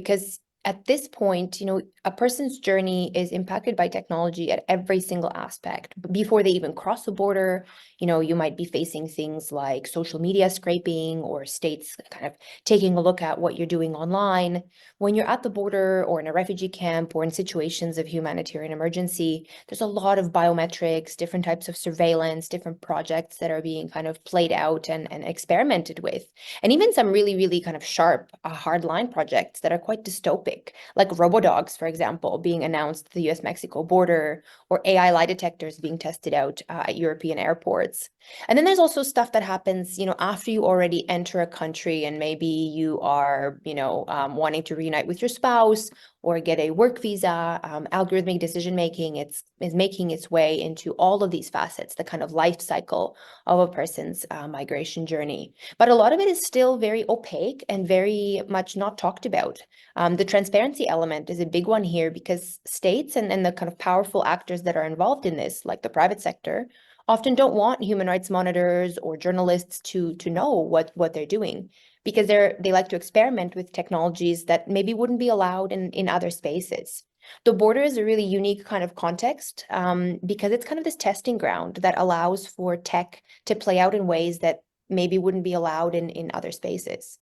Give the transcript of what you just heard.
because at this point, a person's journey is impacted by technology at every single aspect. Before they even cross the border, you might be facing things like social media scraping or states kind of taking a look at what you're doing online. When you're at the border or in a refugee camp or in situations of humanitarian emergency, there's a lot of biometrics, different types of surveillance, different projects that are being kind of played out and experimented with. And even some really, really kind of sharp, hardline projects that are quite dystopic, like robodogs, for example, being announced at the US-Mexico border, or AI lie detectors being tested out at European airports. And then there's also stuff that happens, after you already enter a country and maybe you are, wanting to reunite with your spouse or get a work visa. Algorithmic decision making is making its way into all of these facets, the kind of life cycle of a person's migration journey. But a lot of it is still very opaque and very much not talked about. The transparency element is a big one here because states and the kind of powerful actors that are involved in this, like the private sector, often don't want human rights monitors or journalists to know what they're doing because they like to experiment with technologies that maybe wouldn't be allowed in other spaces. The border is a really unique kind of context because it's kind of this testing ground that allows for tech to play out in ways that maybe wouldn't be allowed in other spaces.